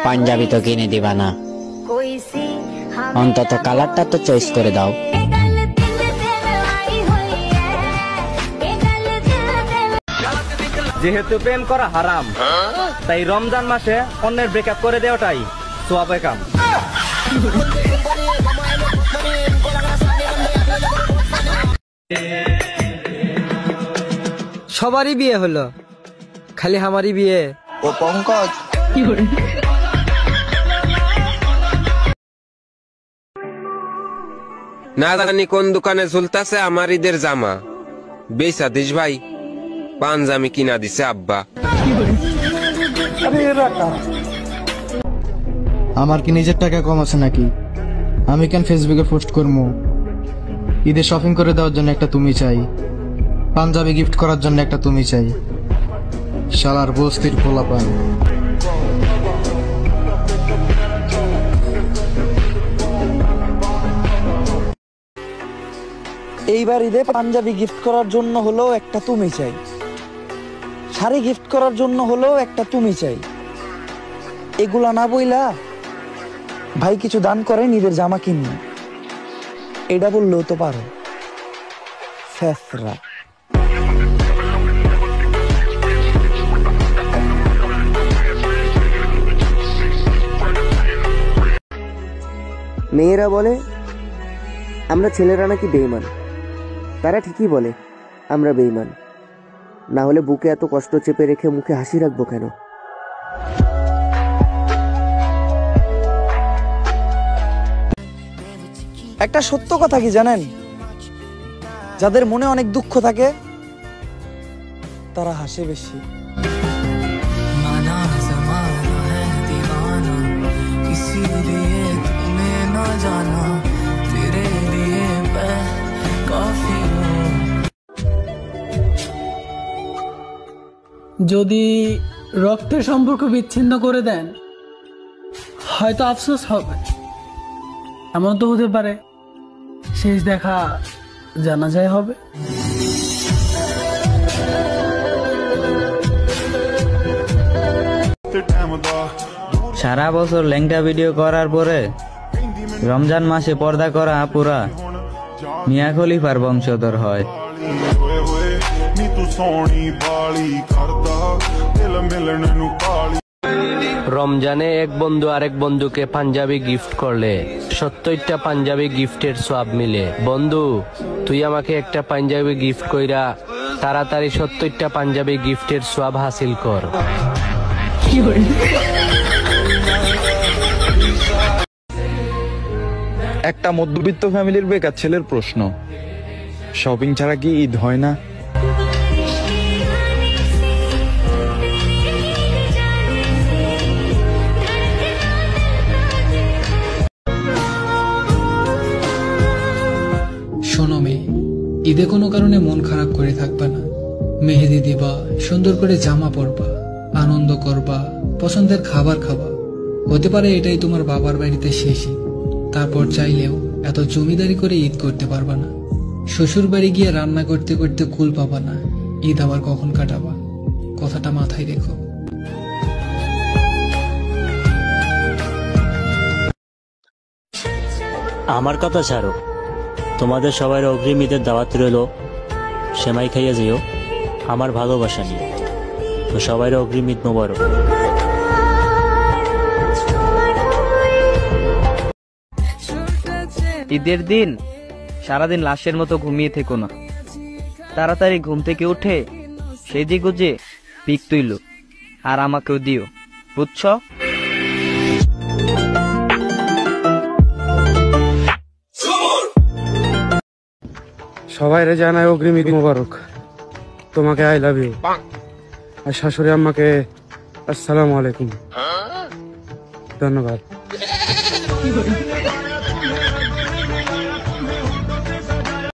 পাঞ্জাবি তো কিনে দিবা না, অন্তত কালারটা তো চয়েস করে দাও। যেহেতু প্রেম করা হারাম, তাই রমজান মাসে অন্যের ব্রেকআপ করে দেওয়াটাই সওয়াবে কাম। সবারই বিয়ে হলো, খালি আমারই বিয়ে। ও পঙ্কজ, না জানি কোন দোকানে ঝুলতাছে আমার ঈদের জামা, বেচা দিস ভাই, পাঞ্জামি কিনা দিছে আব্বা। আমার কি নিজের টাকা কম আছে নাকি? আমি কেন ফেসবুকে পোস্ট করবো? ঈদে শপিং করে দেওয়ার জন্য একটা তুমি চাই, পাঞ্জাবি গিফট করার জন্য একটা তুমি চাই। শালার বস্তির পোলাপান। এইবার ঈদে পাঞ্জাবি গিফট করার জন্য হলেও একটা তুমি চাই, শাড়ি গিফট করার জন্য হলেও একটা তুমি চাই। এগুলা না বইলা ভাই কিছু দান করেন, ঈদের জামা কিনুন, এটা বললেও তো পারো। ফেসরা মেয়েরা বলে আমরা ছেলেরা নাকি বেঈমান। তারা ঠিকই বলে আমরা বেঈমান, না হলে বুকে এত কষ্ট চেপে রেখে মুখে হাসি রাখবো কেন? একটা সত্য কথা কি জানেন? যাদের মনে অনেক দুঃখ থাকে তারা হাসে বেশি। যদি রক্তের সম্পর্ক বিচ্ছিন্ন করে দেন হয়তো আফসোস হবে, এমন তো হতে পারে শেষ দেখা জানাজায় হবে। সারা বছর ল্যাংটা ভিডিও করার পরে রমজান মাসে পর্দা করা আপুরা মিয়া খলিফার বংশধর হয়। রমজানে এক বন্ধু আরেক বন্ধুকে পাঞ্জাবি গিফট করলে 70টা পাঞ্জাবি গিফটের সওয়াব মিলে। বন্ধু, তুই আমাকে একটা পাঞ্জাবি গিফট কইরা তাড়াতাড়ি 70টা পাঞ্জাবি গিফটের সওয়াব হাসিল কর। একটা মধ্যবিত্ত ফ্যামিলির বেকার ছেলের প্রশ্ন, শপিং ছাড়া কি ঈদ হয় না? শোনো মেয়ে, ঈদে কোনো কারণে মন খারাপ করে থাকবা না। মেহেদি দিবা, সুন্দর করে জামা পরবা, আনন্দ করবা, পছন্দের খাবার খাবা। হতে পারে এটাই তোমার বাবার বাড়িতে শেষ ঈদ, তারপর চাইলেও এত জমিদারি করে ঈদ করতে পারবা না। শ্বশুর বাড়ি গিয়ে রান্না করতে করতে কুল পাবা না, ঈদ আবার কখন কাটাবা, কথাটা মাথায় রেখো। আমার কথা ছাড়ো, তোমাদের সবার অগ্রিম ঈদের দাওয়াত রইল, সেমাই খাইয়া যেও আমার ভালোবাসা নিয়ে। তো সবাই অগ্রিম ঈদ মোবারক। ঈদের দিন সারাদিন লাশের মতো ঘুমিয়ে থেকো না, তাড়াতাড়ি ঘুম থেকে উঠে সেজে গুজে পিক তুইল আর আমাকেও দিও, বুঝছো? সবাইরে জানাই অগ্রিম ঈদ মোবারক। তোমাকে আই লাভ ইউ, আর শাশুড়ি আম্মাকে আসসালামু আলাইকুম। ধন্যবাদ।